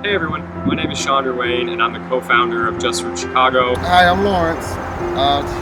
Hey everyone, my name is Wayne and I'm the co-founder of Just Roots Chicago. Hi, I'm Lawrence.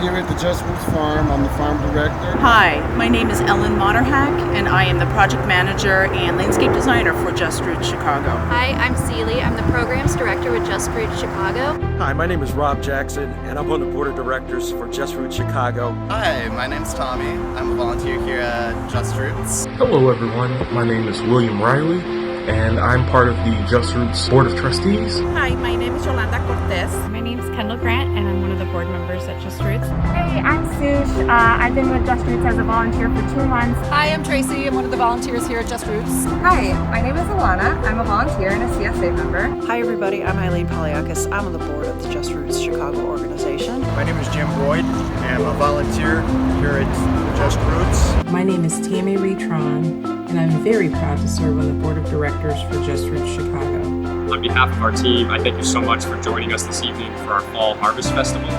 Here at the Just Roots Farm, I'm the farm director. Hi, my name is Ellen Motterhack and I am the project manager and landscape designer for Just Roots Chicago. Hi, I'm Celie. I'm the programs director with Just Roots Chicago. Hi, my name is Rob Jackson and I'm on the board of directors for Just Roots Chicago. Hi, my name's Tommy. I'm a volunteer here at Just Roots. Hello everyone, my name is William Riley and I'm part of the Just Roots Board of Trustees. Hi, my name is Yolanda Cortez. My name is Kendall Grant and I'm one of the board members at Just Roots. Hey, I'm Sush. I've been with Just Roots as a volunteer for 2 months. Hi, I'm Tracy. I'm one of the volunteers here at Just Roots. Hi, my name is Alana. I'm a volunteer and a CSA member. Hi everybody, I'm Eileen Poliakis. I'm on the board of the Just Roots Chicago organization. My name is Jim Boyd and I'm a volunteer here at Just Roots. My name is Tammy Retron and I'm very proud to serve on the board of directors for Just Roots Chicago. On behalf of our team, I thank you so much for joining us this evening for our Fall Harvest Festival.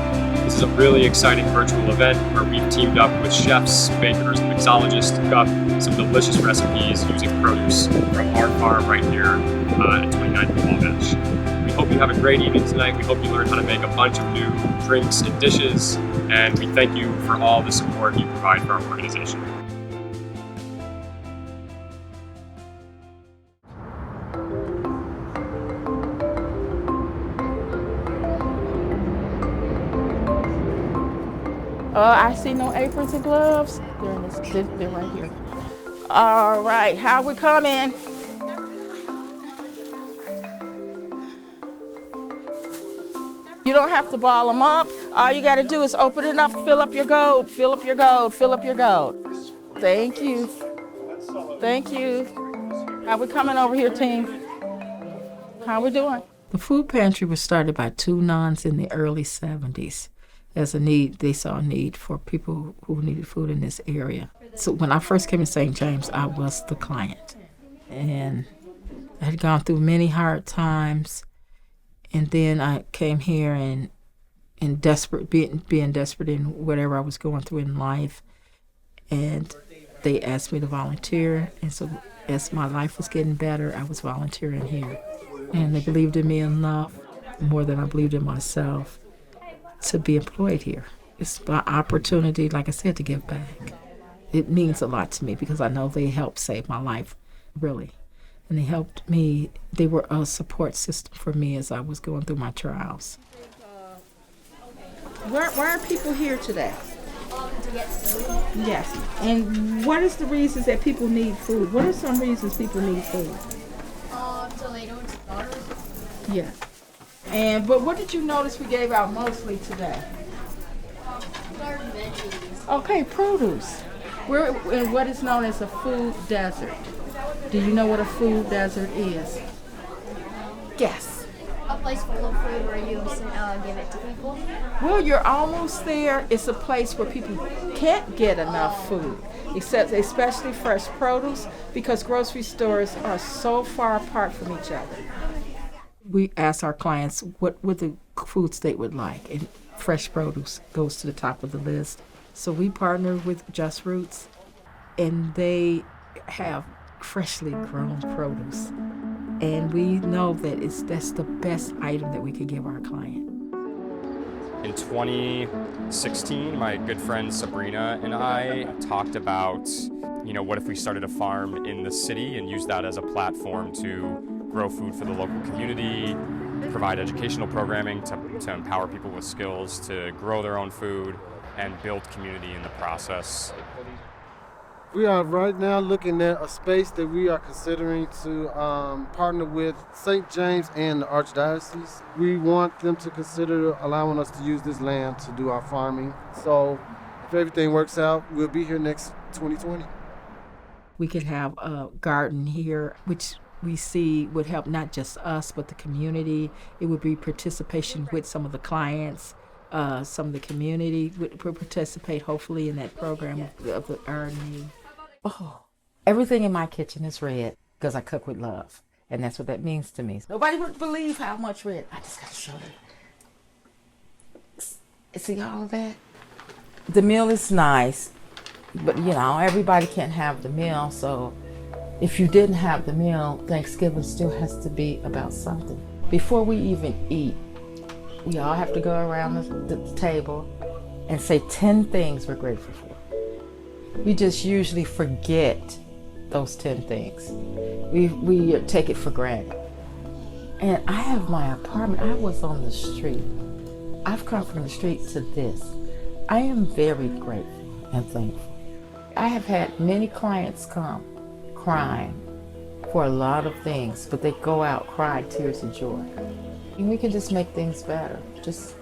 This is a really exciting virtual event where we've teamed up with chefs, bakers, and mixologists to cook up some delicious recipes using produce from our farm right here at 29th Wabash. We hope you have a great evening tonight. We hope you learn how to make a bunch of new drinks and dishes, and we thank you for all the support you provide for our organization. I see no aprons and gloves. They're right here. All right, how we coming? You don't have to ball them up. All you got to do is open it up, fill up your gold, fill up your gold, fill up your gold. Thank you. Thank you. How we coming over here, team? How we doing? The food pantry was started by 2 nuns in the early 70s. As a need, they saw a need for people who needed food in this area. So when I first came to St. James, I was the client. And I had gone through many hard times. And then I came here and being desperate in whatever I was going through in life. And they asked me to volunteer. And so as my life was getting better, I was volunteering here. And they believed in me enough, more than I believed in myself, to be employed here. It's my opportunity, like I said, to give back. It means a lot to me because I know they helped save my life, really. And they helped me, they were a support system for me as I was going through my trials. Why are people here today? To get food. Yes. And what is the reasons that people need food? What are some reasons people need food? So they don't starve. Yeah. But what did you notice we gave out mostly today? Veggies. Okay, produce. We're in what is known as a food desert. Do you know what a food desert is? Guess. A place full of food where you give it to people. Well, you're almost there. It's a place where people can't get enough food, especially fresh produce, because grocery stores are so far apart from each other. We ask our clients what would the foods they would like, and fresh produce goes to the top of the list. So we partner with Just Roots, and they have freshly grown produce. And we know that that's the best item that we could give our client. In 2016, my good friend Sabrina and I talked about, what if we started a farm in the city and used that as a platform to grow food for the local community, provide educational programming to empower people with skills to grow their own food and build community in the process. We are right now looking at a space that we are considering to partner with St. James and the Archdiocese. We want them to consider allowing us to use this land to do our farming. So if everything works out, we'll be here next 2020. We could have a garden here, which we see would help not just us, but the community. It would be participation with some of the clients. Some of the community would participate, hopefully, in that program of the gardening. Oh, Everything in my kitchen is red because I cook with love. And that's what that means to me. Nobody would believe how much red. I just got to show you. See all of that? The meal is nice, but you know, everybody can't have the meal. So if you didn't have the meal, Thanksgiving still has to be about something. Before we even eat, we all have to go around the table and say 10 things we're grateful for. We just usually forget those 10 things. We take it for granted. And I have my apartment. I was on the street. I've come from the street to this. I am very grateful and thankful. I have had many clients come crying for a lot of things, but they go out crying tears of joy. And we can just make things better, just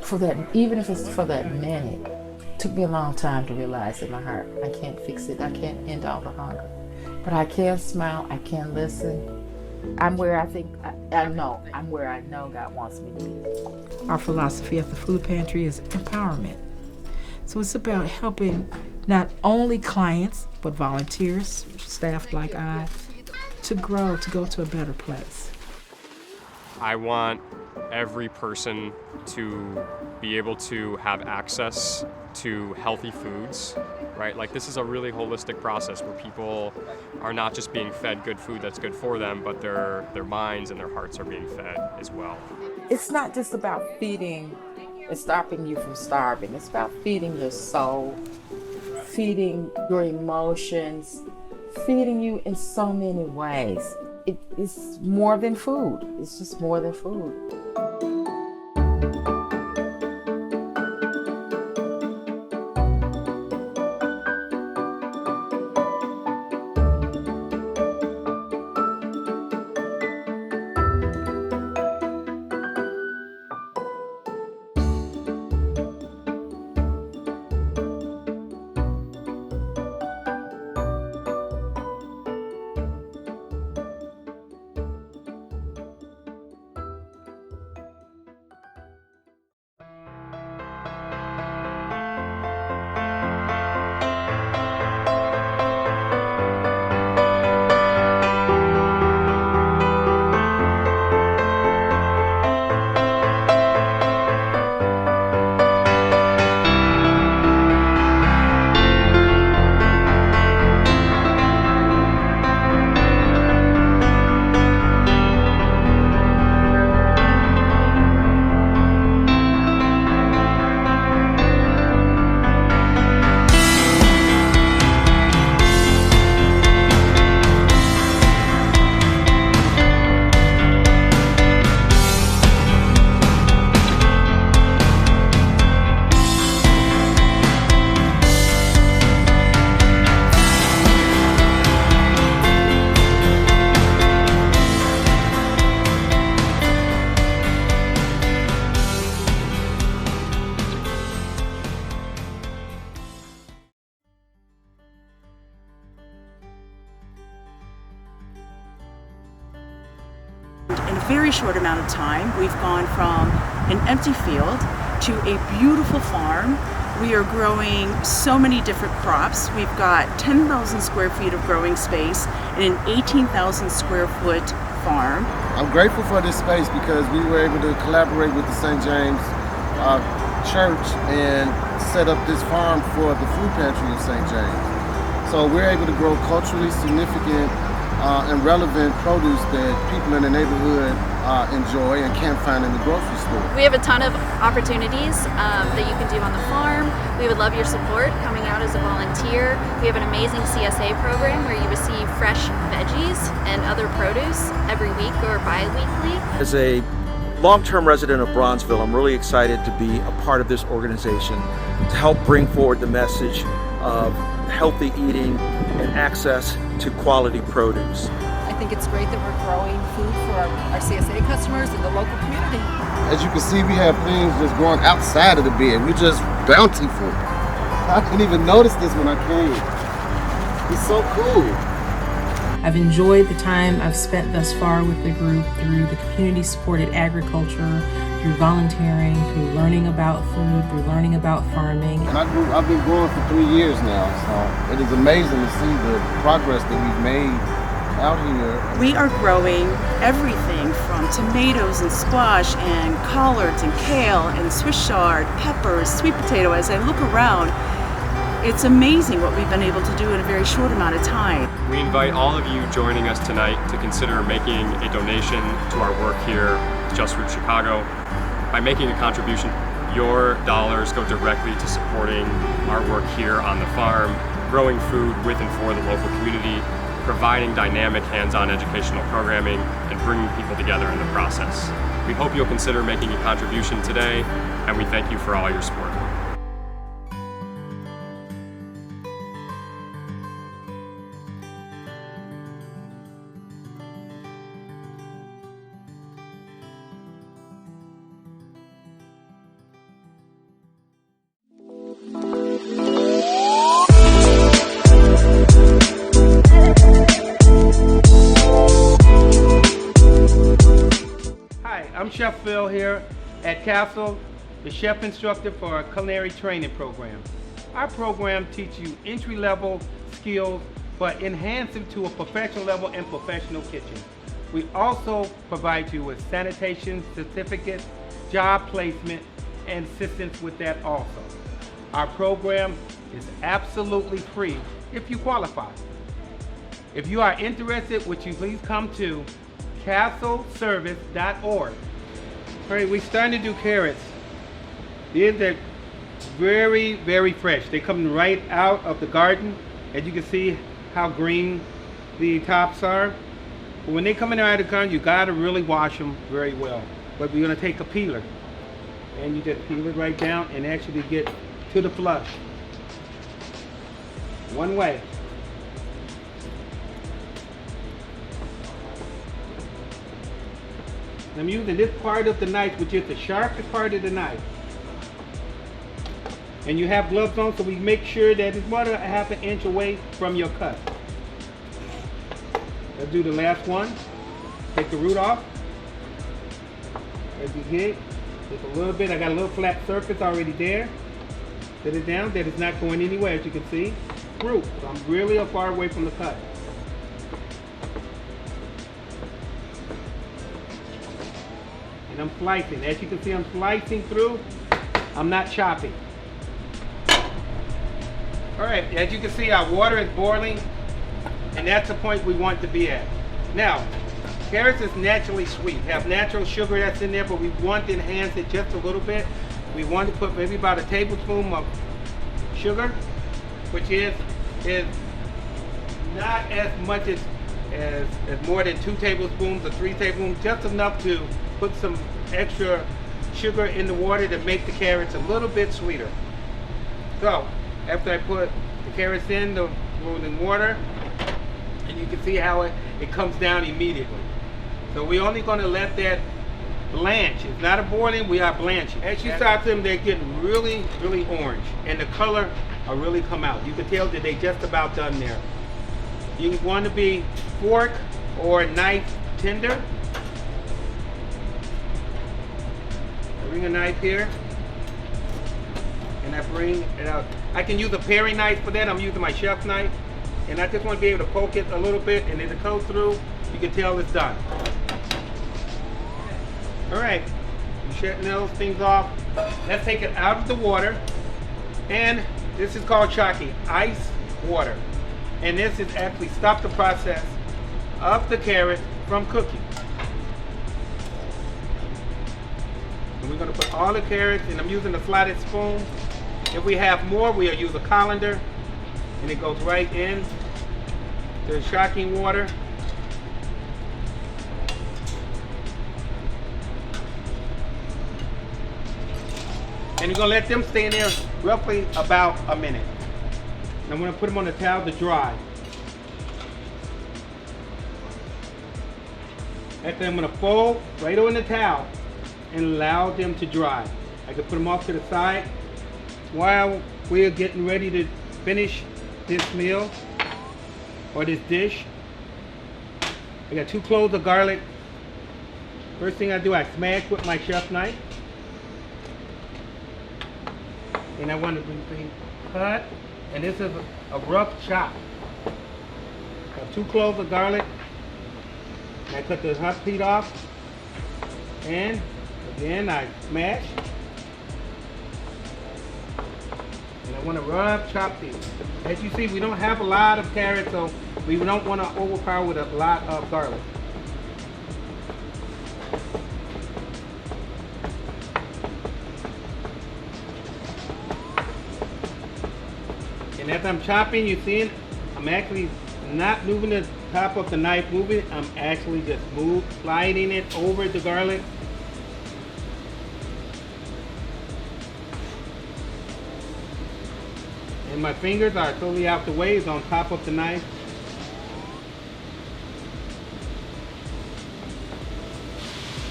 for that, even if it's for that minute. It took me a long time to realize in my heart, I can't fix it, I can't end all the hunger. But I can smile, I can listen. I'm where I think, I'm where I know God wants me to be. Our philosophy at the food pantry is empowerment. So it's about helping not only clients, but volunteers, staff like I, to grow, to go to a better place. I want every person to be able to have access to healthy foods, right? Like, this is a really holistic process where people are not just being fed good food that's good for them, but their minds and their hearts are being fed as well. It's not just about feeding and stopping you from starving. It's about feeding your soul, feeding your emotions, feeding you in so many ways. It's more than food. It's just more than food. In a very short amount of time, we've gone from an empty field to a beautiful farm. We are growing so many different crops. We've got 10,000 square feet of growing space in an 18,000 square foot farm. I'm grateful for this space because we were able to collaborate with the St. James Church and set up this farm for the food pantry in St. James. So we're able to grow culturally significant and relevant produce that people in the neighborhood enjoy and can't find in the grocery store. We have a ton of opportunities that you can do on the farm. We would love your support coming out as a volunteer. We have an amazing CSA program where you receive fresh veggies and other produce every week or bi-weekly. As a long-term resident of Bronzeville, I'm really excited to be a part of this organization to help bring forward the message of healthy eating and access to quality produce. I think it's great that we're growing food for our CSA customers in the local community. As you can see, we have things just growing outside of the bed. We're just bountiful. I didn't even notice this when I came. It's so cool. I've enjoyed the time I've spent thus far with the group through the community-supported agriculture, through volunteering, through learning about food, through learning about farming. And I've been growing for 3 years now, so it is amazing to see the progress that we've made out here. We are growing everything from tomatoes and squash and collards and kale and Swiss chard, peppers, sweet potato. As I look around, it's amazing what we've been able to do in a very short amount of time. We invite all of you joining us tonight to consider making a donation to our work here at Just Roots Chicago. By making a contribution, your dollars go directly to supporting our work here on the farm, growing food with and for the local community, providing dynamic hands-on educational programming, and bringing people together in the process. We hope you'll consider making a contribution today, and we thank you for all your support. I'm Chef Phil here at Castle, the chef instructor for our culinary training program. Our program teaches you entry-level skills, but enhance them to a professional level and professional kitchen. We also provide you with sanitation certificates, job placement, and assistance with that also. Our program is absolutely free if you qualify. If you are interested, would you please come to castleservice.org. All right, we're starting to do carrots. These are very, very fresh. They're coming right out of the garden. As you can see how green the tops are. But when they come in out of the garden, you gotta really wash them very well. But we're gonna take a peeler, and you just peel it right down and actually get to the flush. One way. I'm using this part of the knife, which is the sharpest part of the knife. And you have gloves on, so we make sure that it's about a ½ an inch away from your cut. Let's do the last one. Take the root off. As you get, just a little bit. I got a little flat surface already there. Set it down. That is not going anywhere, as you can see. Root. So I'm really far away from the cut. And I'm slicing. As you can see, I'm slicing through. I'm not chopping. All right, as you can see, our water is boiling, and that's the point we want to be at. Now, carrots is naturally sweet, have natural sugar that's in there, but we want to enhance it just a little bit. We want to put maybe about a tablespoon of sugar, which is not as much as more than 2 tablespoons or 3 tablespoons, just enough to put some extra sugar in the water to make the carrots a little bit sweeter. So, after I put the carrots in the boiling water, and you can see how it comes down immediately. So we're only going to let that blanch. It's not a boiling, we are blanching. As you start them, they're getting really, really orange, and the color will really come out. You can tell that they're just about done there. You want to be fork or knife tender. I bring a knife here, and I bring it out. I can use a paring knife for that. I'm using my chef's knife, and I just want to be able to poke it a little bit, and as it goes through, you can tell it's done. All right, you shutting those things off. Let's take it out of the water, and this is called chaki, ice water. And this is actually stop the process of the carrot from cooking. And we're going to put all the carrots, and I'm using a slotted spoon. If we have more, we'll use a colander, and it goes right in the shocking water. And you're going to let them stay in there roughly about a minute. And I'm going to put them on the towel to dry. After I'm going to fold right on the towel and allow them to dry. I can put them off to the side while we're getting ready to finish this meal or this dish. I got 2 cloves of garlic. First thing I do, I smash with my chef knife. And I want to be cut. And this is a rough chop. I have 2 cloves of garlic. And I cut the hot peat off. And again, I smash. And I want to rough chop these. As you see, we don't have a lot of carrots, so we don't want to overpower with a lot of garlic. And as I'm chopping, you see, I'm actually not moving the top of the knife moving. I'm actually just sliding it over the garlic. And my fingers are totally out the way. It's on top of the knife.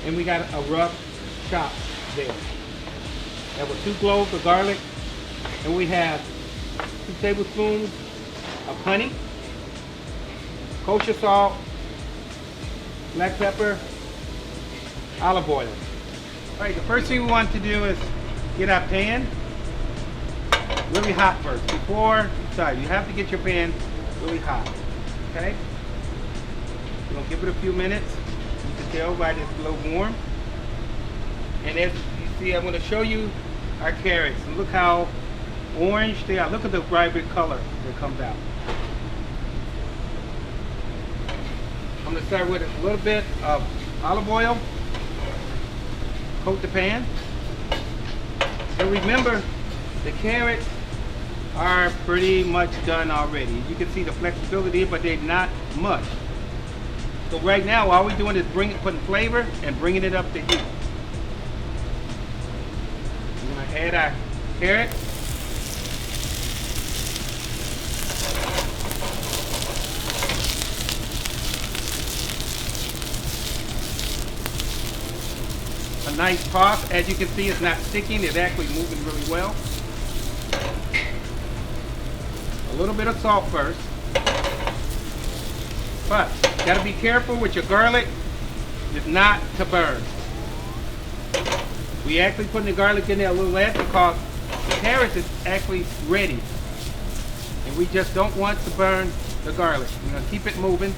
And we got a rough chop there. That was 2 cloves of garlic. And we have 2 tablespoons of honey, kosher salt, black pepper, olive oil. All right, the first thing we want to do is get our pan really hot first. Before you start, you have to get your pan really hot, okay? We're gonna give it a few minutes. You can tell by this a little warm. And as you see, I'm gonna show you our carrots. And look how orange they are. Look at the vibrant color that comes out. I'm going to start with a little bit of olive oil. Coat the pan. And remember, the carrots are pretty much done already. You can see the flexibility, but they're not much. So right now, all we're doing is putting flavor and bringing it up to heat. We're going to add our carrots. A nice toss. As you can see, it's not sticking. It's actually moving really well. A little bit of salt first. But got to be careful with your garlic. It's not to burn. We actually putting the garlic in there a little less because the carrots is actually ready. And we just don't want to burn the garlic. We're going to keep it moving.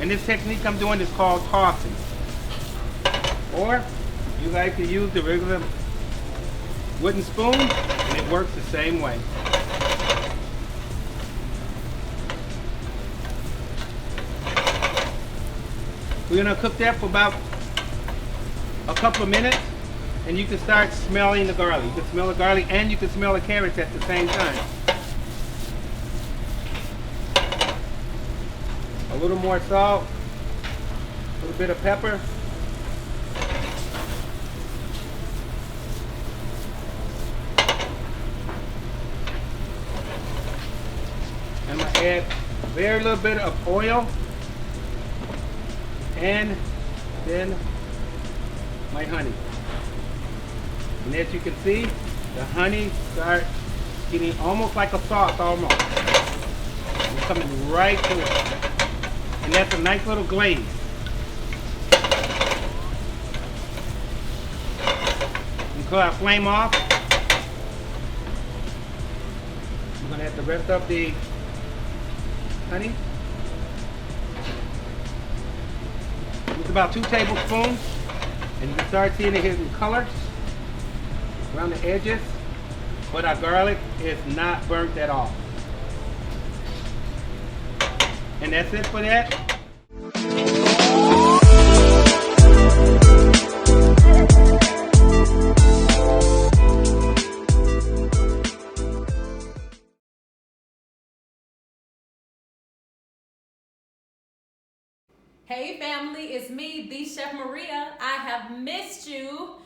And this technique I'm doing is called tossing. Or you like to use the regular wooden spoon, and it works the same way. We're going to cook that for about a couple of minutes, and you can start smelling the garlic. You can smell the garlic and you can smell the carrots at the same time. A little more salt, a little bit of pepper. I'm going to add a very little bit of oil, and then my honey. And as you can see, the honey starts getting almost like a sauce almost. It's coming right to it. And that's a nice little glaze. You cut our flame off. We're going to add the rest of the honey. It's about 2 tablespoons. And you can start seeing it hitting color around the edges. But our garlic is not burnt at all. And that's it for that. Hey family, it's me, the Chef Maria. I have missed you.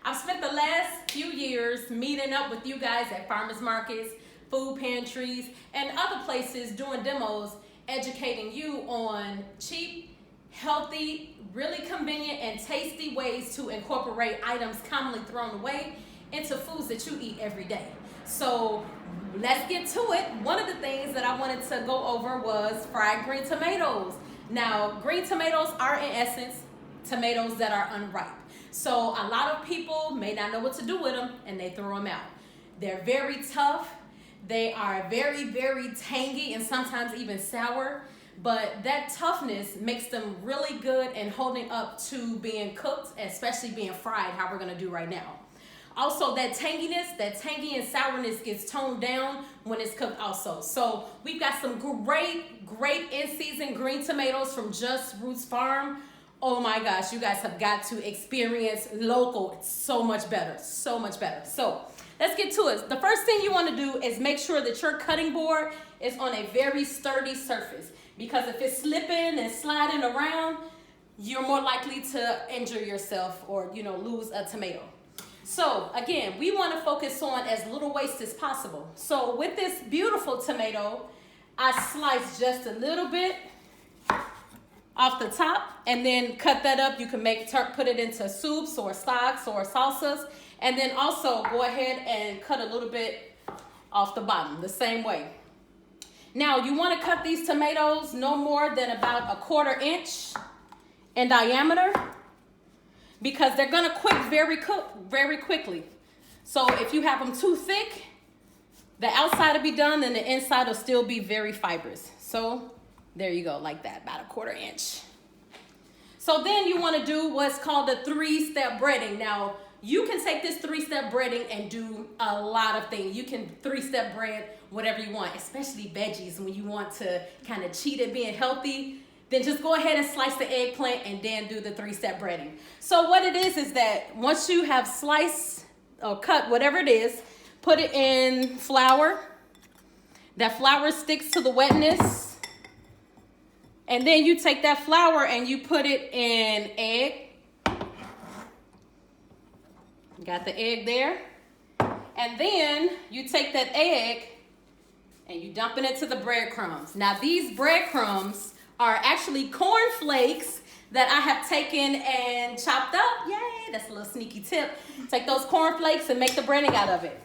I've spent the last few years meeting up with you guys at farmers markets, food pantries, and other places doing demos, educating you on cheap, healthy, really convenient, and tasty ways to incorporate items commonly thrown away into foods that you eat every day. So let's get to it. One of the things that I wanted to go over was fried green tomatoes. Now, green tomatoes are in essence tomatoes that are unripe. So a lot of people may not know what to do with them and they throw them out. They're very tough. They are very, very tangy and sometimes even sour. But that toughness makes them really good in holding up to being cooked, especially being fried, how we're gonna do right now. Also, that tanginess, that tangy and sourness gets toned down when it's cooked also. So we've got some great in-season green tomatoes from Just Roots Farm. Oh my gosh, you guys have got to experience local. It's so much better, so much better. So let's get to it. The first thing you wanna do is make sure that your cutting board is on a very sturdy surface, because if it's slipping and sliding around, you're more likely to injure yourself or, you know, lose a tomato. So again, we want to focus on as little waste as possible. So with this beautiful tomato, I slice just a little bit off the top and then cut that up. You can put it into soups or stocks or salsas, and then also go ahead and cut a little bit off the bottom the same way. Now you want to cut these tomatoes no more than about 1/4 inch in diameter, because they're gonna cook very quickly. So if you have them too thick, the outside will be done and the inside will still be very fibrous. So there you go, like that, about 1/4 inch. So then you wanna do what's called a 3-step breading. Now, you can take this 3-step breading and do a lot of things. You can 3-step bread whatever you want, especially veggies when you want to kind of cheat at being healthy. Then just go ahead and slice the eggplant and then do the 3-step breading. So what it is that once you have sliced or cut whatever it is, put it in flour. That flour sticks to the wetness. And then you take that flour and you put it in egg. Got the egg there. And then you take that egg and you dump it into the breadcrumbs. Now these breadcrumbs are actually corn flakes that I have taken and chopped up. Yay, that's a little sneaky tip. Take those corn flakes and make the breading out of it.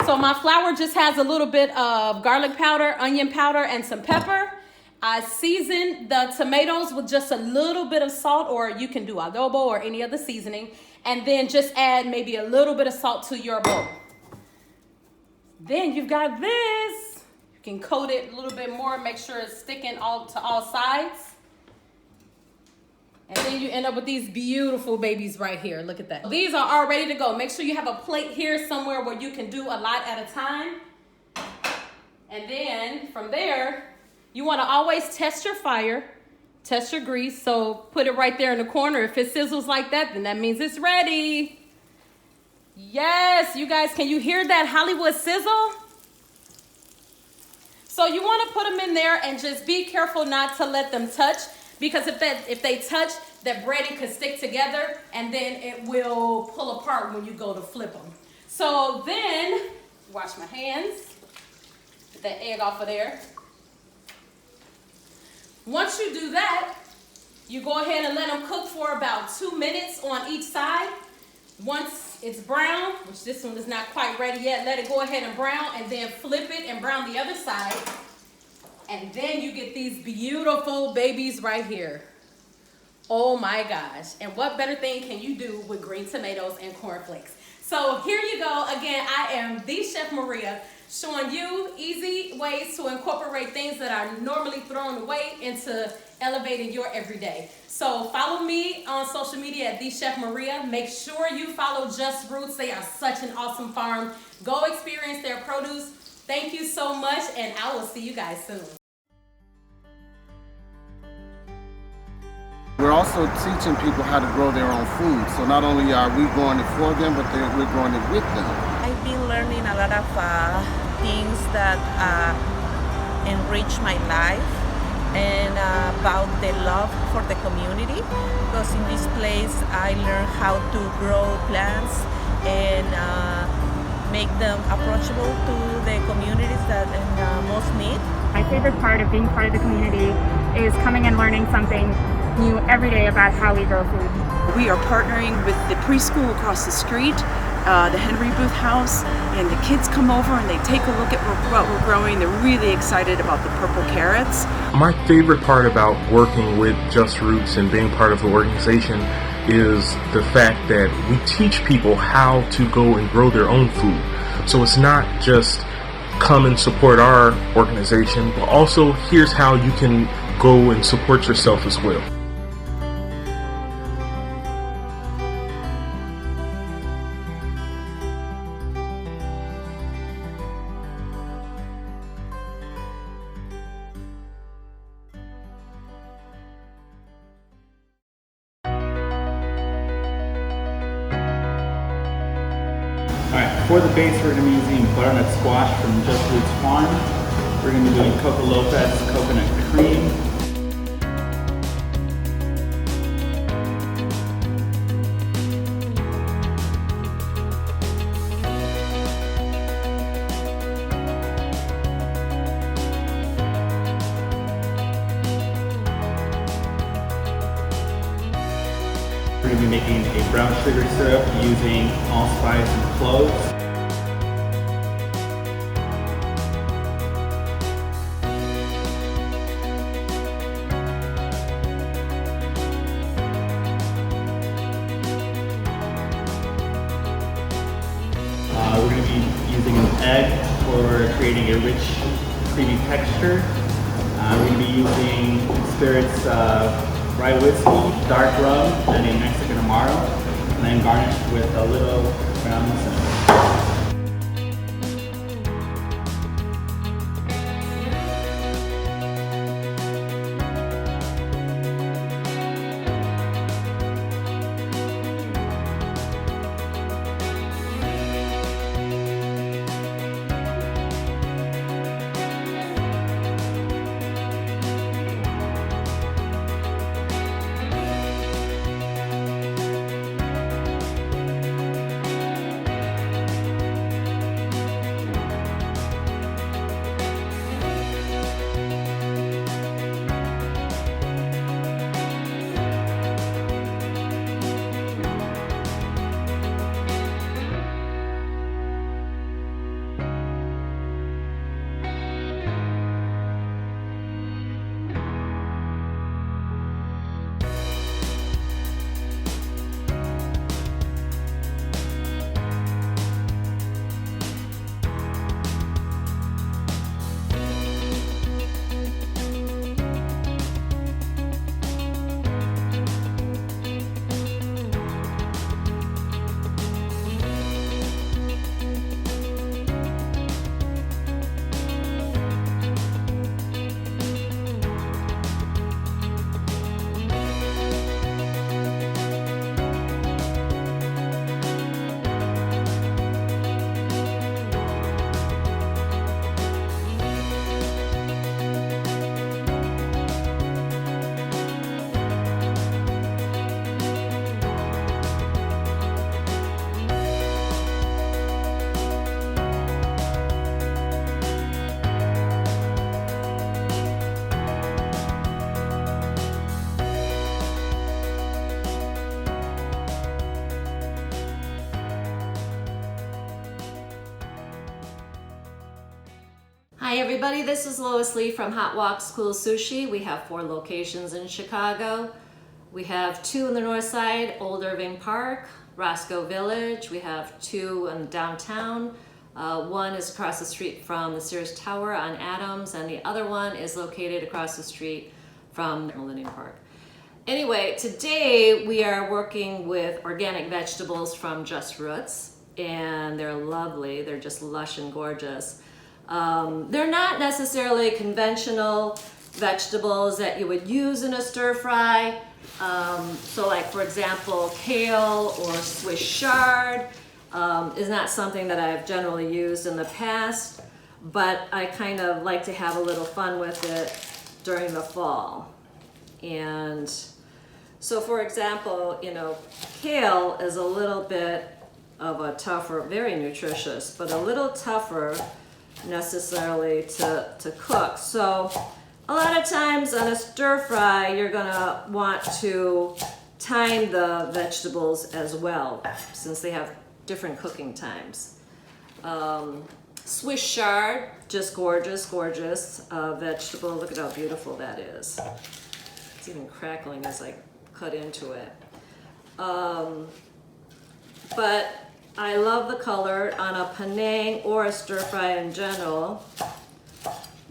So my flour just has a little bit of garlic powder, onion powder, and some pepper. I season the tomatoes with just a little bit of salt, or you can do adobo or any other seasoning, and then just add maybe a little bit of salt to your bowl. Then you've got this. Can coat it a little bit more, make sure it's sticking to all sides. And then you end up with these beautiful babies right here. Look at that. These are all ready to go. Make sure you have a plate here somewhere where you can do a lot at a time. And then from there, you want to always test your fire, test your grease. So put it right there in the corner. If it sizzles like that, then that means it's ready. Yes, you guys, can you hear that Hollywood sizzle? So you want to put them in there and just be careful not to let them touch, because if they touch, that breading could stick together and then it will pull apart when you go to flip them. So then, wash my hands, get that egg off of there. Once you do that, you go ahead and let them cook for about 2 minutes on each side. Once it's brown, which this one is not quite ready yet, let it go ahead and brown, and then flip it and brown the other side. And then you get these beautiful babies right here. Oh my gosh. And what better thing can you do with green tomatoes and cornflakes? So here you go. Again, I am the Chef Maria, showing you easy ways to incorporate things that are normally thrown away into elevating your everyday. So follow me on social media at the Chef Maria. Make sure you follow Just Roots. They are such an awesome farm. Go experience their produce. Thank you so much, and I will see you guys soon. We're also teaching people how to grow their own food. So not only are we growing it for them, but we're growing it with them. I've been learning a lot of things that enrich my life, and about the love for the community, because in this place I learned how to grow plants and make them approachable to the communities that most need. My favorite part of being part of the community is coming and learning something new every day about how we grow food. We are partnering with the preschool across the street the Henry Booth House, and the kids come over and they take a look at what we're growing. They're really excited about the purple carrots. My favorite part about working with Just Roots and being part of the organization is the fact that we teach people how to go and grow their own food. So it's not just come and support our organization, but also here's how you can go and support yourself as well. Alright, for the base we're going to be using butternut squash from Just Roots Farm. We're going to be doing Coco Lopez coconut cream. We're going to be making a brown sugar syrup using allspice and cloves. We're going to be using an egg for creating a rich, creamy texture. We're going to be using spirits rye whiskey, dark rum, and a Mexican Amaro, and then garnished with a little brown cinnamon. Hi everybody, this is Lois Lee from Hot Walk School Sushi. We have 4 locations in Chicago. We have 2 in the north side, Old Irving Park, Roscoe Village. We have 2 in downtown. One is across the street from the Sears Tower on Adams, and the other one is located across the street from Millennium Park. Anyway, today we are working with organic vegetables from Just Roots, and they're lovely. They're just lush and gorgeous. They're not necessarily conventional vegetables that you would use in a stir fry. So like, for example, kale or Swiss chard is not something that I've generally used in the past, but I kind of like to have a little fun with it during the fall. And so, for example, you know, kale is a little bit of a tougher, very nutritious, but a little tougher necessarily to cook. So a lot of times on a stir fry, you're gonna want to time the vegetables as well, since they have different cooking times. Swiss chard, just gorgeous, gorgeous vegetable. Look at how beautiful that is. It's even crackling as I cut into it. But I love the color on a Penang or a stir fry in general.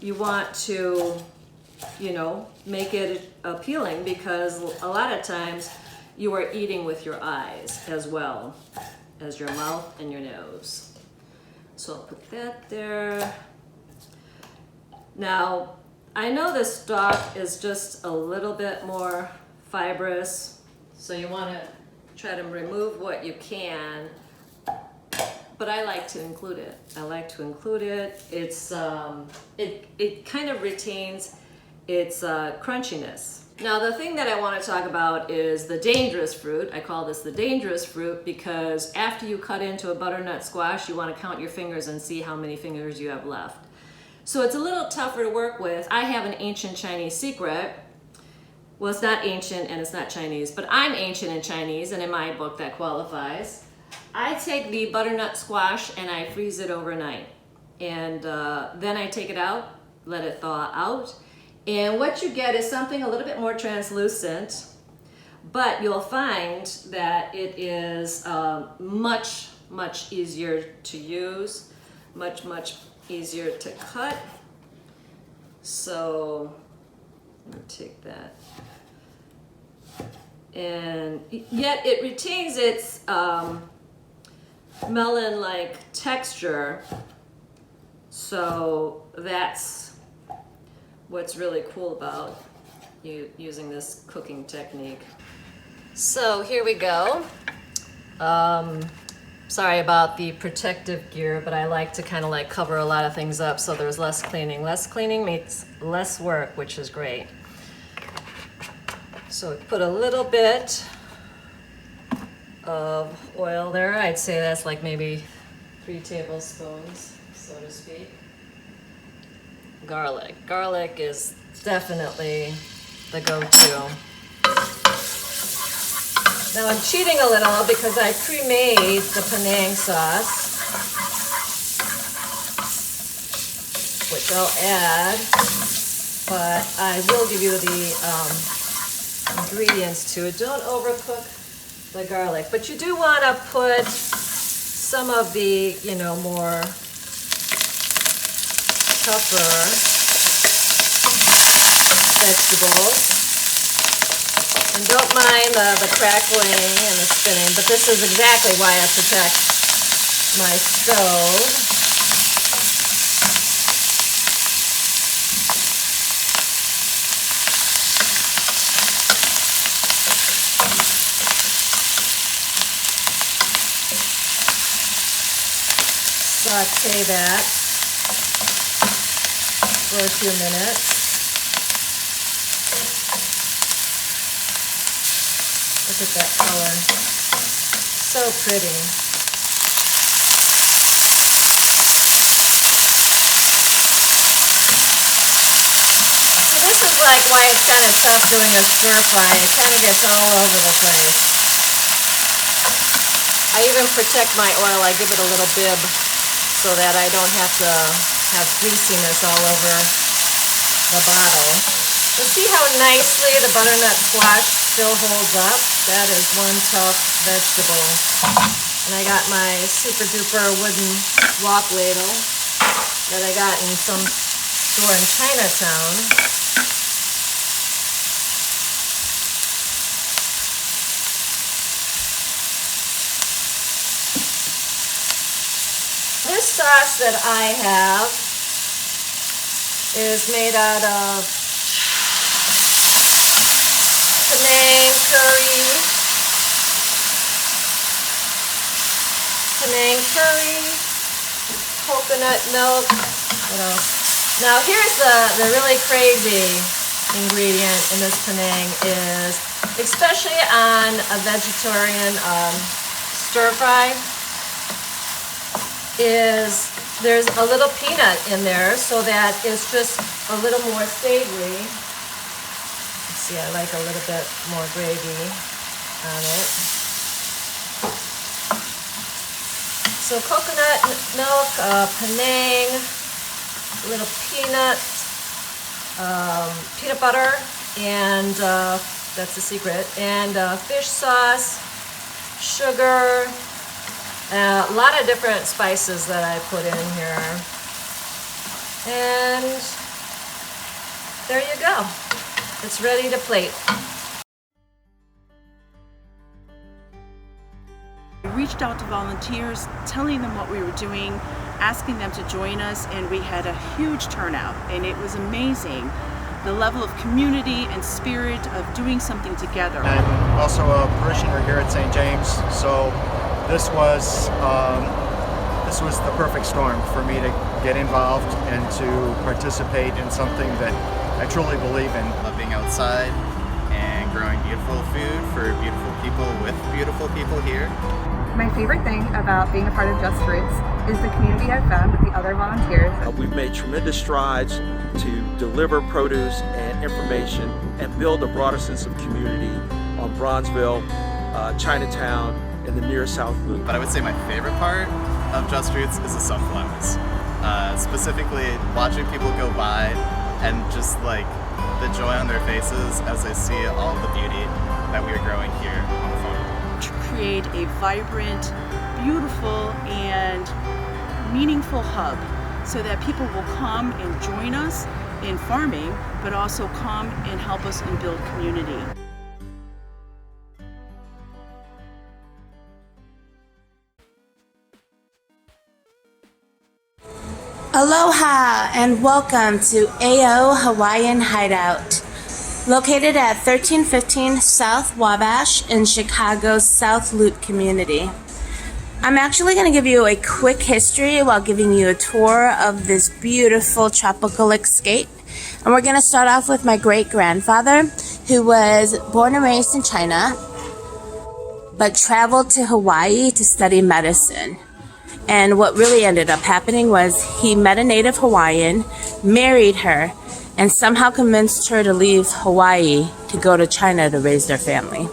You want to, you know, make it appealing because a lot of times you are eating with your eyes as well as your mouth and your nose. So I'll put that there. Now, I know this stock is just a little bit more fibrous, so you want to try to remove what you can, but I like to include it. I like to include it. It's it kind of retains its crunchiness. Now the thing that I want to talk about is the dangerous fruit. I call this the dangerous fruit because after you cut into a butternut squash, you want to count your fingers and see how many fingers you have left. So it's a little tougher to work with. I have an ancient Chinese secret. Well, it's not ancient and it's not Chinese, but I'm ancient in Chinese, and in my book that qualifies. I take the butternut squash and I freeze it overnight. And then I take it out, let it thaw out. And what you get is something a little bit more translucent, but you'll find that it is much, much easier to use, much, much easier to cut. So let me take that. And yet it retains its melon-like texture. So that's what's really cool about using this cooking technique. So here we go. Sorry about the protective gear, but I like to kind of like cover a lot of things up so there's less cleaning. Less cleaning means less work, which is great. So put a little bit of oil there. I'd say that's like maybe 3 tablespoons, so to speak. Garlic. Garlic is definitely the go-to. Now I'm cheating a little because I pre-made the Penang sauce, which I'll add, but I will give you the ingredients to it. Don't overcook the garlic, but you do want to put some of the, you know, more tougher vegetables. And don't mind the crackling and the spinning, but this is exactly why I protect my stove. Saute that for a few minutes. Look at that color. So pretty. So this is like why it's kind of tough doing a stir fry. It kind of gets all over the place. I even protect my oil. I give it a little bib so that I don't have to have greasiness all over the bottle. But see how nicely the butternut squash still holds up? That is one tough vegetable. And I got my super duper wooden wok ladle that I got in some store in Chinatown. This sauce that I have is made out of Penang curry, coconut milk. What else? Now here's the really crazy ingredient in this Penang is, especially on a vegetarian stir fry, is there's a little peanut in there so that it's just a little more savory. Let's see, I like a little bit more gravy on it. So coconut milk, Penang, a little peanut butter, and that's the secret, and fish sauce, sugar, a lot of different spices that I put in here. And there you go. It's ready to plate. We reached out to volunteers, telling them what we were doing, asking them to join us, and we had a huge turnout, and it was amazing. The level of community and spirit of doing something together. I'm also a parishioner here at St. James, so this was the perfect storm for me to get involved and to participate in something that I truly believe in. Love being outside and growing beautiful food for beautiful people with beautiful people here. My favorite thing about being a part of Just Roots is the community I've found with the other volunteers. We've made tremendous strides to deliver produce and information and build a broader sense of community on Bronzeville, Chinatown, and the near South Loop. But I would say my favorite part of Just Roots is the sunflowers. Specifically watching people go by and just like the joy on their faces as they see all the beauty that we are growing here on the farm. To create a vibrant, beautiful, and meaningful hub so that people will come and join us in farming, but also come and help us and build community. Aloha and welcome to AO Hawaiian Hideout, located at 1315 South Wabash in Chicago's South Loop community. I'm actually going to give you a quick history while giving you a tour of this beautiful tropical escape. And we're going to start off with my great-grandfather, who was born and raised in China, but traveled to Hawaii to study medicine. And what really ended up happening was he met a native Hawaiian, married her, and somehow convinced her to leave Hawaii to go to China to raise their family.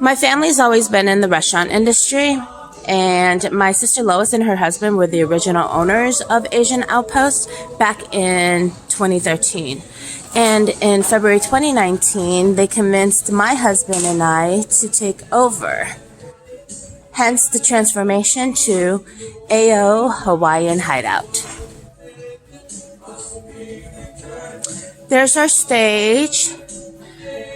My family's always been in the restaurant industry, and my sister Lois and her husband were the original owners of Asian Outpost back in 2013. And in February 2019, they convinced my husband and I to take over. Hence the transformation to AO Hawaiian Hideout. There's our stage.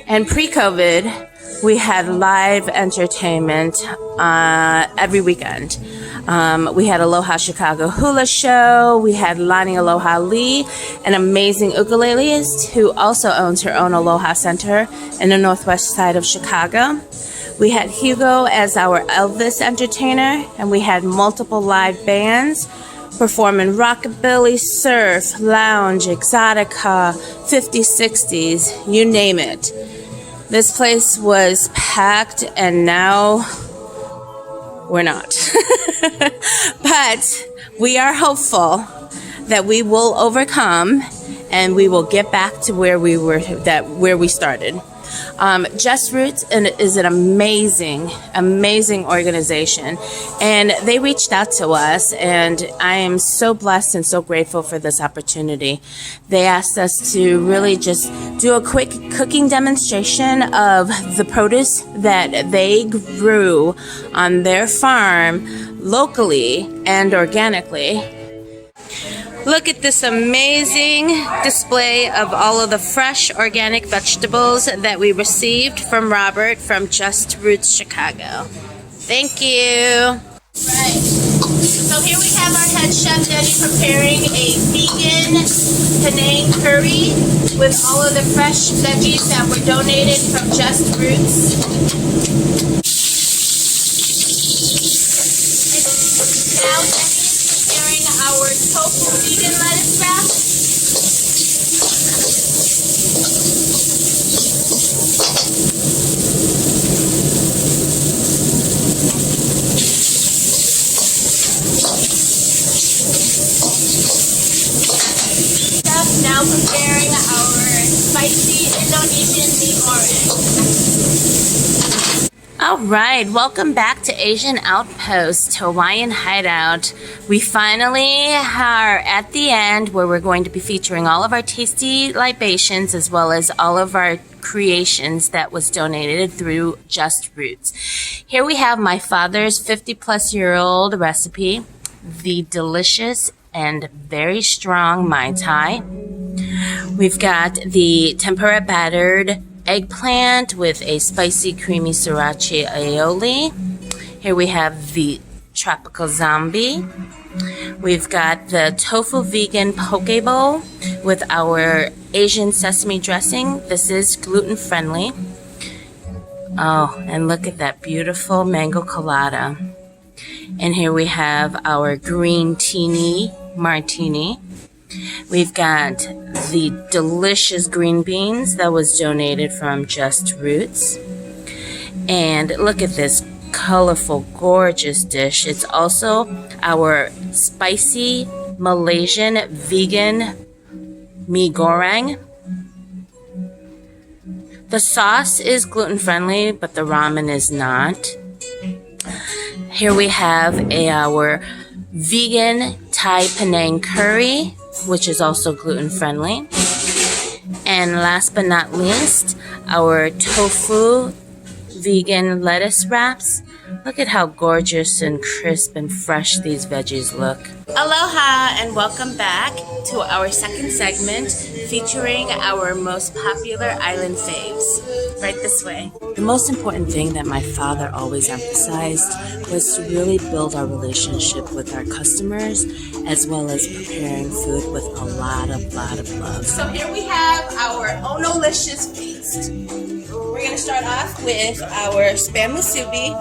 And pre-COVID, we had live entertainment every weekend. We had Aloha Chicago Hula Show. We had Lani Aloha Lee, an amazing ukuleleist who also owns her own Aloha Center in the northwest side of Chicago. We had Hugo as our Elvis entertainer, and we had multiple live bands performing rockabilly, surf, lounge, exotica, 50s, 60s, you name it. This place was packed, and now we're not. But we are hopeful that we will overcome and we will get back to where we started. Just Roots is an amazing organization, and they reached out to us, and I am so blessed and so grateful for this opportunity. They asked us to really just do a quick cooking demonstration of the produce that they grew on their farm locally and organically. Look at this amazing display of all of the fresh organic vegetables that we received from Robert from Just Roots Chicago. Thank you. Right. So here we have our head chef Denny preparing a vegan Penang curry with all of the fresh veggies that were donated from Just Roots. Now Denny's preparing our tofu vegan lettuce wrap. Chef now preparing our spicy Indonesian meat orange. All right, welcome back to Asian Outpost, Hawaiian Hideout. We finally are at the end where we're going to be featuring all of our tasty libations as well as all of our creations that was donated through Just Roots. Here we have my father's 50-plus-year-old recipe, the delicious and very strong Mai Tai. We've got the tempura battered eggplant with a spicy creamy sriracha aioli. Here we have the tropical zombie. We've got the tofu vegan poke bowl with our Asian sesame dressing. This is gluten friendly. Oh, and look at that beautiful mango colada. And here we have our green teeny martini. We've got the delicious green beans that was donated from Just Roots. And look at this colorful, gorgeous dish. It's also our spicy Malaysian vegan mee goreng. The sauce is gluten-friendly, but the ramen is not. Here we have our vegan Thai Penang curry, which is also gluten-friendly. And last but not least, our tofu vegan lettuce wraps. Look at how gorgeous and crisp and fresh these veggies look. Aloha and welcome back to our second segment featuring our most popular island faves. Right this way. The most important thing that my father always emphasized was to really build our relationship with our customers as well as preparing food with a lot of love. So here we have our Onolicious feast. We're going to start off with our spam musubi.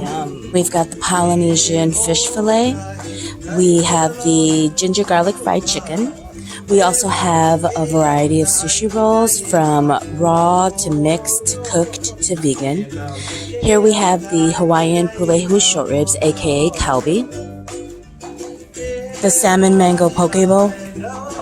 Yum. We've got the Polynesian fish fillet. We have the ginger garlic fried chicken. We also have a variety of sushi rolls from raw to mixed, cooked to vegan. Here we have the Hawaiian pulehu short ribs, aka kalbi. The salmon mango poke bowl.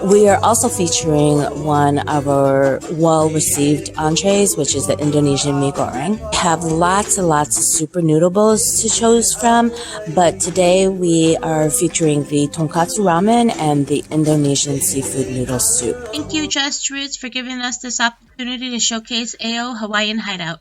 We are also featuring one of our well-received entrees, which is the Indonesian mee goreng. We have lots and lots of super noodle bowls to choose from, but today we are featuring the tonkatsu ramen and the Indonesian seafood noodle soup. Thank you, Just Roots, for giving us this opportunity to showcase AO Hawaiian Hideout.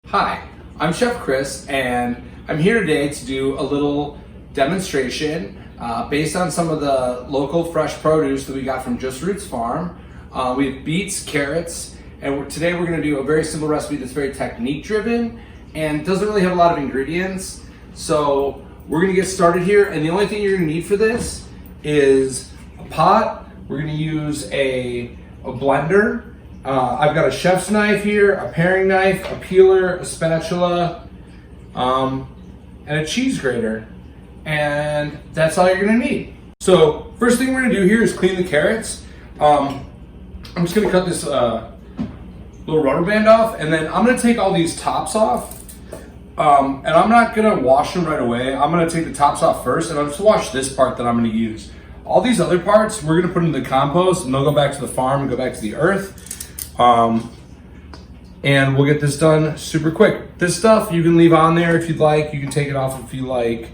Hi, I'm Chef Chris, and I'm here today to do a little demonstration based on some of the local fresh produce that we got from Just Roots Farm. We have beets, carrots, and today we're going to do a very simple recipe that's very technique driven and doesn't really have a lot of ingredients. So we're going to get started here, and the only thing you're going to need for this is a pot. We're going to use a blender. I've got a chef's knife here, a paring knife, a peeler, a spatula, and a cheese grater. And that's all you're gonna need. So first thing we're gonna do here is clean the carrots. I'm just gonna cut this little rubber band off, and then I'm gonna take all these tops off. And I'm not gonna wash them right away. I'm gonna take the tops off first, and I'll just wash this part that I'm gonna use. All these other parts, we're gonna put into the compost, and they'll go back to the farm and go back to the earth. And we'll get this done super quick. This stuff you can leave on there if you'd like. You can take it off if you like.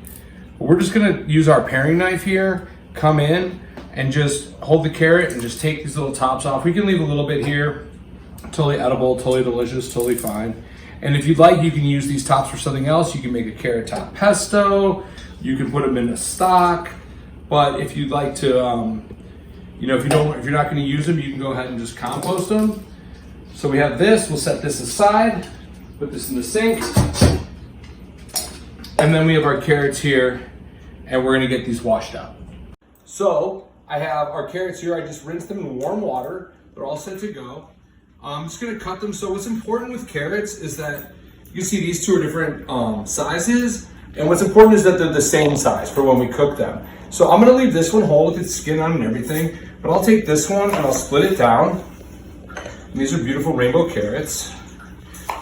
But we're just gonna use our paring knife here, come in and just hold the carrot and just take these little tops off. We can leave a little bit here. Totally edible, totally delicious, totally fine. And if you'd like, you can use these tops for something else. You can make a carrot top pesto. You can put them in a stock. But if you'd like to, if you're not gonna use them, you can go ahead and just compost them. So we have this, we'll set this aside, put this in the sink. And then we have our carrots here, and we're gonna get these washed out. So I have our carrots here, I just rinsed them in warm water. They're all set to go. I'm just gonna cut them. So what's important with carrots is that you see these two are different sizes, and what's important is that they're the same size for when we cook them. So I'm gonna leave this one whole with its skin on and everything, but I'll take this one and I'll split it down. And these are beautiful rainbow carrots.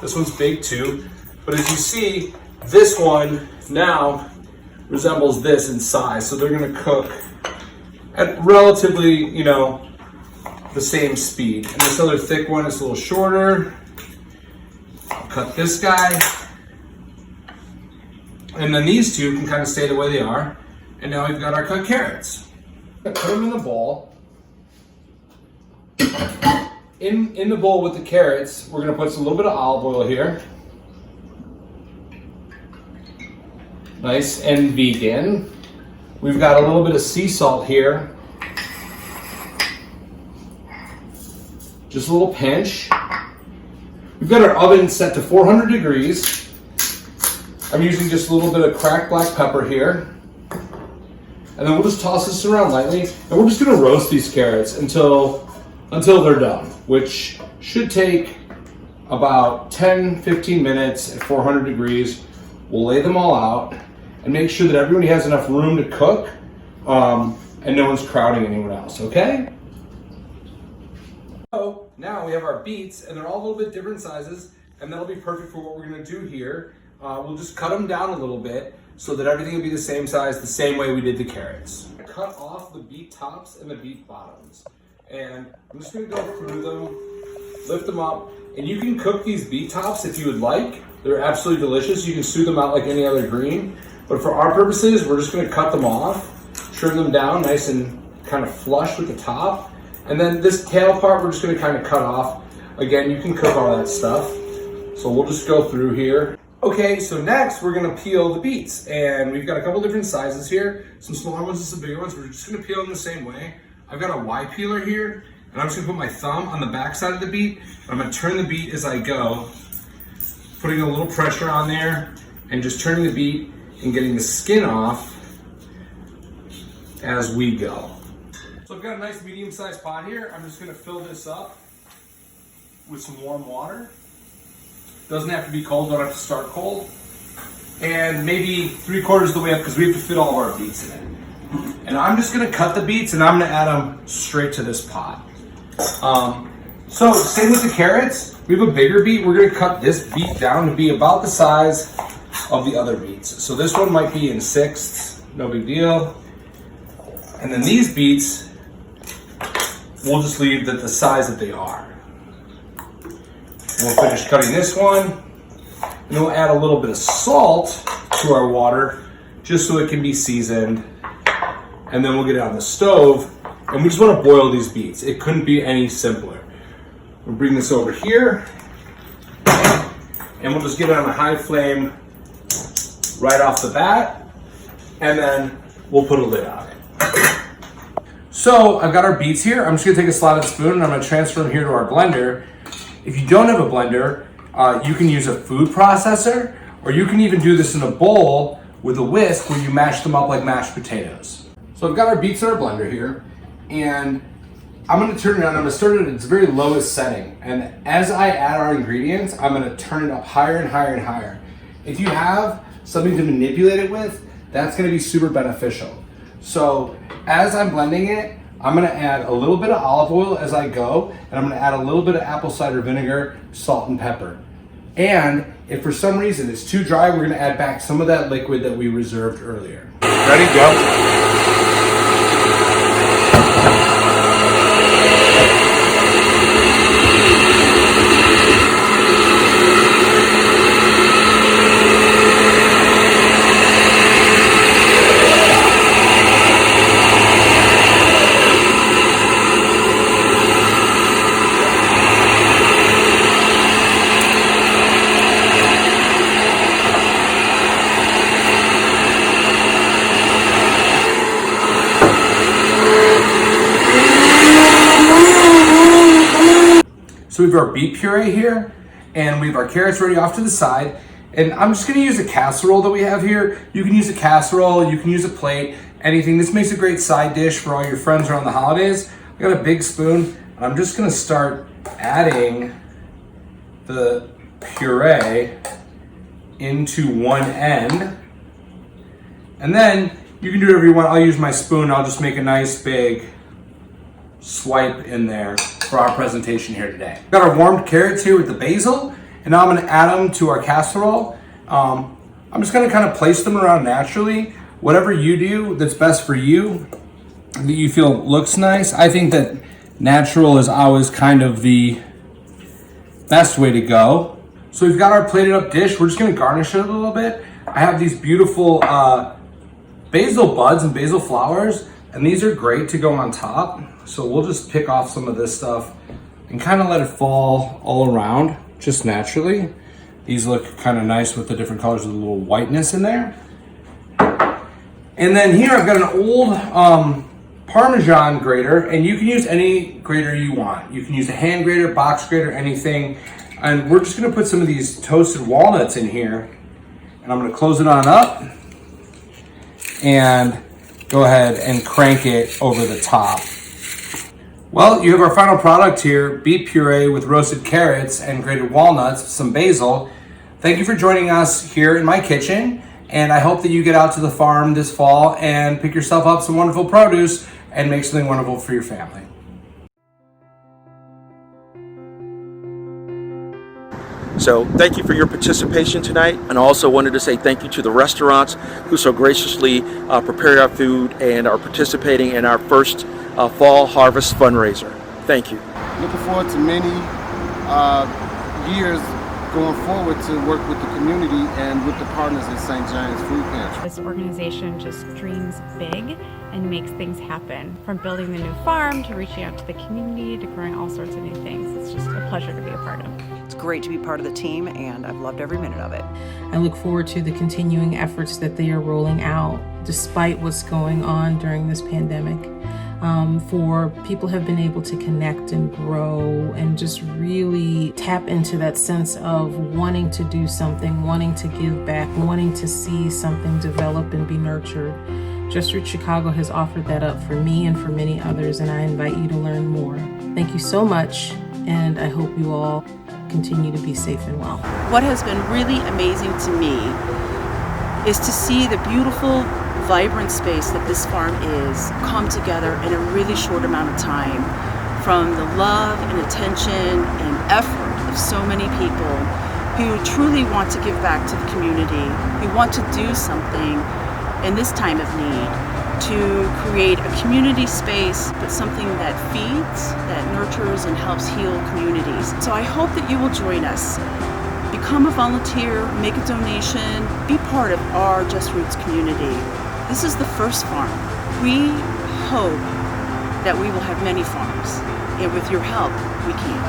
This one's big too. But as you see, this one now resembles this in size. So they're gonna cook at relatively, you know, the same speed. And this other thick one is a little shorter. I'll cut this guy. And then these two can kind of stay the way they are. And now we've got our cut carrots. Put them in the bowl. In the bowl with the carrots, we're gonna put a little bit of olive oil here. Nice and vegan. We've got a little bit of sea salt here. Just a little pinch. We've got our oven set to 400 degrees. I'm using just a little bit of cracked black pepper here. And then we'll just toss this around lightly. And we're just gonna roast these carrots until they're done, which should take about 10-15 minutes at 400 degrees. We'll lay them all out and make sure that everybody has enough room to cook and no one's crowding anyone else, okay? So now we have our beets, and they're all a little bit different sizes, and that'll be perfect for what we're gonna do here. We'll just cut them down a little bit so that everything will be the same size, the same way we did the carrots. Cut off the beet tops and the beet bottoms. And I'm just gonna go through them, lift them up, and you can cook these beet tops if you would like. They're absolutely delicious. You can stew them out like any other green. But for our purposes, we're just gonna cut them off, trim them down nice and kind of flush with the top. And then this tail part, we're just gonna kind of cut off. Again, you can cook all that stuff. So we'll just go through here. Okay, so next we're gonna peel the beets. And we've got a couple different sizes here. Some smaller ones and some bigger ones. We're just gonna peel them the same way. I've got a Y peeler here, and I'm just gonna put my thumb on the back side of the beet. I'm gonna turn the beet as I go, putting a little pressure on there, and just turning the beet and getting the skin off as we go. So I've got a nice medium-sized pot here. I'm just gonna fill this up with some warm water. Doesn't have to be cold, don't have to start cold. And maybe 3/4 of the way up, because we have to fit all of our beets in it. And I'm just gonna cut the beets and I'm gonna add them straight to this pot. So same with the carrots. We have a bigger beet. We're gonna cut this beet down to be about the size of the other beets. So this one might be in 1/6, no big deal. And then these beets, we'll just leave the size that they are. And we'll finish cutting this one. And then we'll add a little bit of salt to our water just so it can be seasoned. And then we'll get it on the stove, and we just want to boil these beets. It couldn't be any simpler. We'll bring this over here, and we'll just get it on a high flame right off the bat, and then we'll put a lid on it. So I've got our beets here. I'm just gonna take a slotted spoon and I'm gonna transfer them here to our blender. If you don't have a blender, you can use a food processor, or you can even do this in a bowl with a whisk where you mash them up like mashed potatoes. So I've got our beets in our blender here, and I'm gonna turn it on. I'm gonna start it at its very lowest setting. And as I add our ingredients, I'm gonna turn it up higher and higher and higher. If you have something to manipulate it with, that's gonna be super beneficial. So as I'm blending it, I'm gonna add a little bit of olive oil as I go, and I'm gonna add a little bit of apple cider vinegar, salt and pepper. And if for some reason it's too dry, we're gonna add back some of that liquid that we reserved earlier. Ready, go. So we have our beet puree here, and we have our carrots ready off to the side. And I'm just gonna use a casserole that we have here. You can use a casserole, you can use a plate, anything. This makes a great side dish for all your friends around the holidays. I got a big spoon, and I'm just gonna start adding the puree into one end. And then you can do whatever you want. I'll use my spoon, I'll just make a nice big swipe in there for our presentation here today. Got our warmed carrots here with the basil, and now I'm gonna add them to our casserole. I'm just gonna kind of place them around naturally. whatever you do that's best for you, that you feel looks nice. I think that natural is always kind of the best way to go. So we've got our plated up dish. We're just gonna garnish it a little bit. I have these beautiful basil buds and basil flowers, and these are great to go on top. So we'll just pick off some of this stuff and kind of let it fall all around just naturally. These look kind of nice with the different colors with a little whiteness in there. And then here I've got an old Parmesan grater, and you can use any grater you want. You can use a hand grater, box grater, anything. And we're just gonna put some of these toasted walnuts in here, and I'm gonna close it on up and go ahead and crank it over the top. Well, you have our final product here, beet puree with roasted carrots and grated walnuts, some basil. Thank you for joining us here in my kitchen, and I hope that you get out to the farm this fall and pick yourself up some wonderful produce and make something wonderful for your family. So thank you for your participation tonight, and I also wanted to say thank you to the restaurants who so graciously prepared our food and are participating in our first fall harvest fundraiser. Thank you. Looking forward to many years going forward to work with the community and with the partners at St. James Food Pantry. This organization just dreams big and makes things happen. From building the new farm to reaching out to the community to growing all sorts of new things. It's just a pleasure to be a part of. It's great to be part of the team, and I've loved every minute of it. I look forward to the continuing efforts that they are rolling out despite what's going on during this pandemic. For people have been able to connect and grow and just really tap into that sense of wanting to do something, wanting to give back, wanting to see something develop and be nurtured. Just Roots Chicago has offered that up for me and for many others, and I invite you to learn more. Thank you so much, and I hope you all continue to be safe and well. What has been really amazing to me is to see the beautiful, vibrant space that this farm is come together in a really short amount of time, from the love and attention and effort of so many people who truly want to give back to the community, who want to do something in this time of need to create a community space, but something that feeds, that nurtures and helps heal communities. So I hope that you will join us. Become a volunteer, make a donation, be part of our Just Roots community. This is the first farm. We hope that we will have many farms, and with your help, we can.